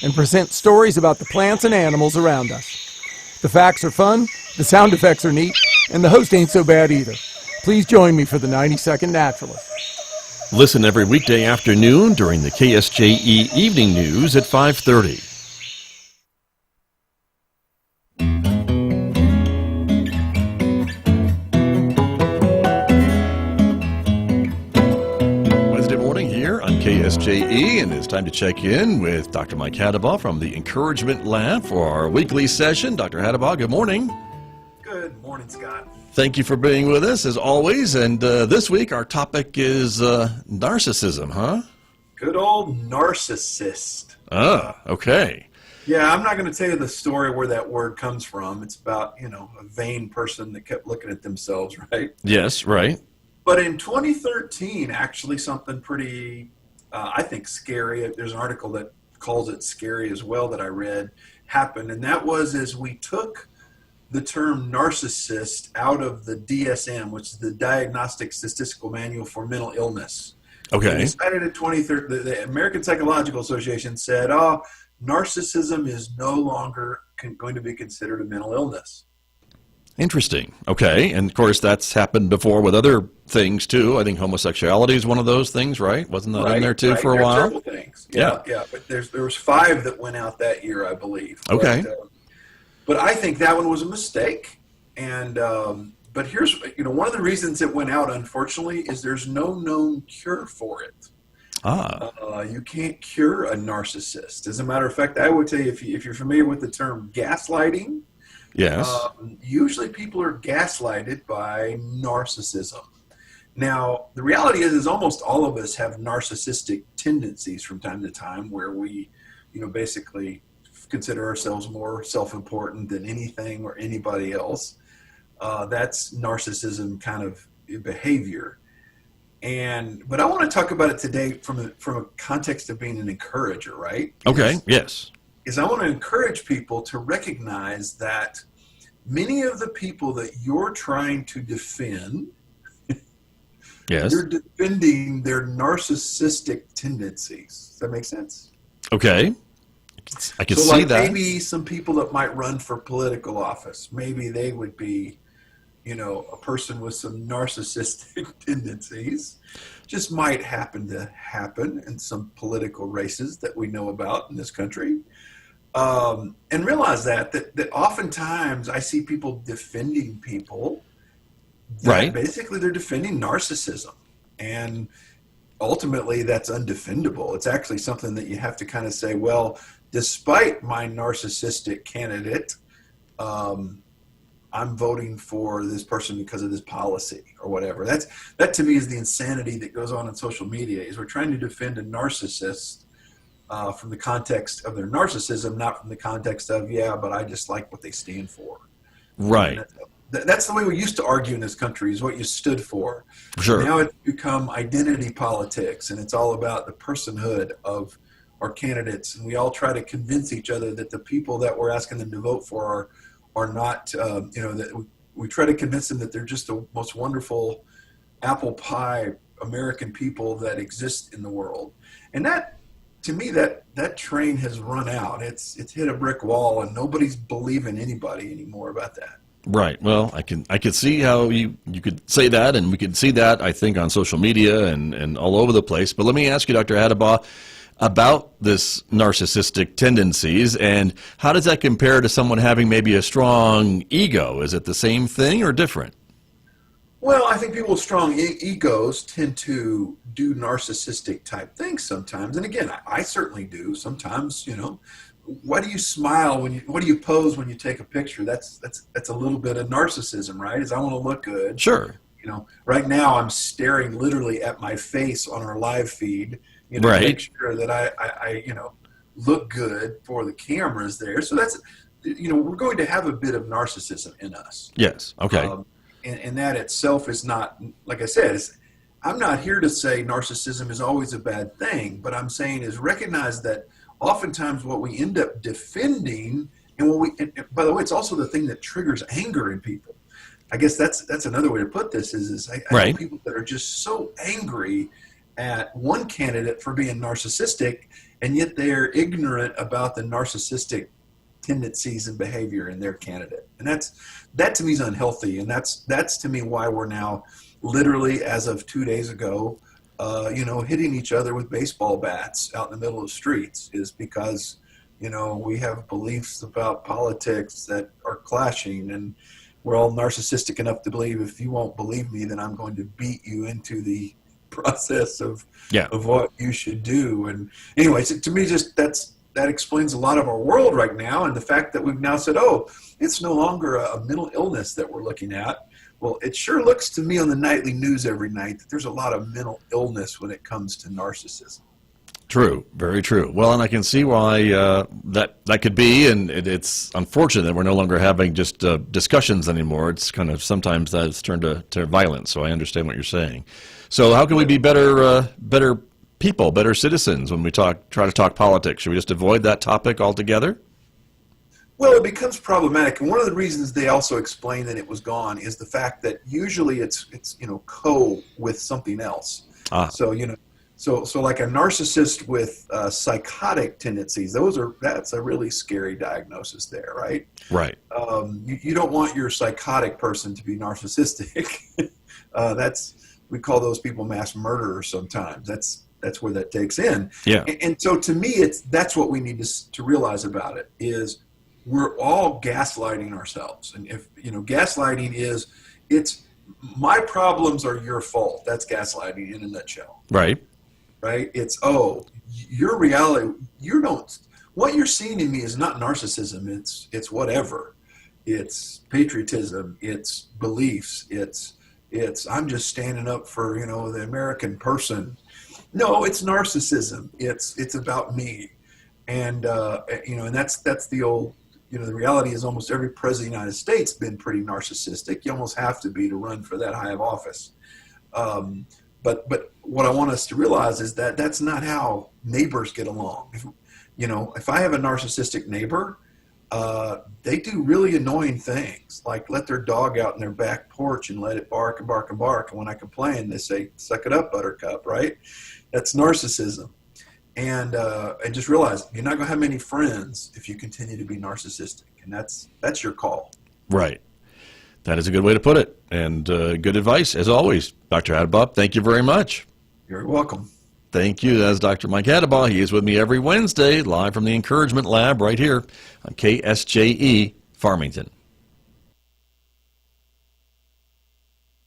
and present stories about the plants and animals around us. The facts are fun, the sound effects are neat, and the host ain't so bad either. Please join me for the 90-Second Naturalist. Listen every weekday afternoon during the KSJE Evening News at 5:30. KSJE, and it's time to check in with Dr. Mike Hattabaugh from the Encouragement Lab for our weekly session. Dr. Hattabaugh, good morning. Good morning, Scott. Thank you for being with us, as always. And this week, our topic is narcissism, huh? Good old narcissist. Ah, okay. Yeah, I'm not going to tell you the story where that word comes from. It's about, a vain person that kept looking at themselves, right? Yes, right. But in 2013, actually something pretty... I think scary. There's an article that calls it scary as well that I read happened. And that was as we took the term narcissist out of the DSM, which is the Diagnostic Statistical Manual for Mental Illness. Okay. We decided in 2013, the American Psychological Association said, narcissism is no longer going to be considered a mental illness. Interesting. Okay. And of course, that's happened before with other things too. I think homosexuality is one of those things, right? Wasn't that in there too for a while? Several things. Yeah. But there was 5 that went out that year, I believe. Okay. But I think that one was a mistake. And but here's one of the reasons it went out, unfortunately, is there's no known cure for it. You can't cure a narcissist. As a matter of fact, I would tell you, if you're familiar with the term gaslighting. Yes. Usually people are gaslighted by narcissism. Now, the reality is almost all of us have narcissistic tendencies from time to time where we, basically consider ourselves more self-important than anything or anybody else. That's narcissism kind of behavior. But I want to talk about it today from a context of being an encourager, right? Okay, yes. Is I want to encourage people to recognize that many of the people that you're trying to defend, yes, you're defending their narcissistic tendencies. Does that make sense? Okay. I can see like that. Maybe some people that might run for political office, maybe they would be, a person with some narcissistic tendencies. Just might happen in some political races that we know about in this country. And realize that oftentimes I see people defending people. Right. Basically, they're defending narcissism. And ultimately, that's undefendable. It's actually something that you have to kind of say, well, despite my narcissistic candidate, I'm voting for this person because of this policy or whatever. That to me is the insanity that goes on in social media, is we're trying to defend a narcissist from the context of their narcissism, not from the context of, but I just like what they stand for. Right. That's the way we used to argue in this country, is what you stood for. Sure. Now it's become identity politics, and it's all about the personhood of our candidates. And we all try to convince each other that the people that we're asking them to vote for are not, that we try to convince them that they're just the most wonderful apple pie American people that exist in the world. And that, to me, that train has run out. It's hit a brick wall, and nobody's believing anybody anymore about that. Right. Well, I could see how you could say that, and we could see that, I think, on social media and all over the place. But let me ask you, Dr. Hattabaugh, about this narcissistic tendencies, and how does that compare to someone having maybe a strong ego? Is it the same thing or different? Well, I think people with strong egos tend to do narcissistic type things sometimes. And again, I certainly do. Sometimes, why do you smile what do you pose when you take a picture? That's a little bit of narcissism, right? Is I want to look good. Sure. Right now I'm staring literally at my face on our live feed, right, to make sure that I look good for the cameras there. So that's, we're going to have a bit of narcissism in us. Yes. Okay. And that itself is not, like I said, I'm not here to say narcissism is always a bad thing, but I'm saying is recognize that oftentimes what we end up defending, and by the way, it's also the thing that triggers anger in people. I guess that's another way to put this is I right, know people that are just so angry at one candidate for being narcissistic, and yet they're ignorant about the narcissistic tendencies and behavior in their candidate. And that to me is unhealthy. And that's to me why we're now literally, as of 2 days ago, hitting each other with baseball bats out in the middle of the streets, is because, we have beliefs about politics that are clashing, and we're all narcissistic enough to believe, if you won't believe me, then I'm going to beat you into the process of what you should do. And anyways, to me, that explains a lot of our world right now, and the fact that we've now said, oh, it's no longer a mental illness that we're looking at. Well, it sure looks to me on the nightly news every night that there's a lot of mental illness when it comes to narcissism. True, very true. Well, and I can see why that could be, and it's unfortunate that we're no longer having just discussions anymore. It's kind of sometimes that's turned to violence. So I understand what you're saying. So how can we be better people, better citizens when we try to talk politics? Should we just avoid that topic altogether? Well, it becomes problematic, and one of the reasons they also explain that it was gone is the fact that usually it's co with something else. So like a narcissist with psychotic tendencies, that's a really scary diagnosis there, right? Right. You don't want your psychotic person to be narcissistic. We call those people mass murderers sometimes. That's where that takes in. Yeah. And so to me, that's what we need to realize about it is we're all gaslighting ourselves. And if, gaslighting is, it's my problems are your fault. That's gaslighting in a nutshell. Right. Right? It's, your reality, what you're seeing in me is not narcissism. It's whatever. It's patriotism. It's beliefs. It's I'm just standing up for, the American person. No, it's narcissism. It's about me. And, and that's the old, the reality is almost every president of the United States has been pretty narcissistic. You almost have to be to run for that high of office. But what I want us to realize is that that's not how neighbors get along. If I have a narcissistic neighbor, they do really annoying things, like let their dog out in their back porch and let it bark and bark and bark. And when I complain, they say, "Suck it up, Buttercup," right? That's narcissism. And just realize you're not going to have many friends if you continue to be narcissistic, and that's your call. Right. That is a good way to put it, and good advice as always, Dr. Hattabaugh. Thank you very much. You're welcome. Thank you. That's Dr. Mike Hattabaugh. He is with me every Wednesday, live from the Encouragement Lab right here on KSJE Farmington.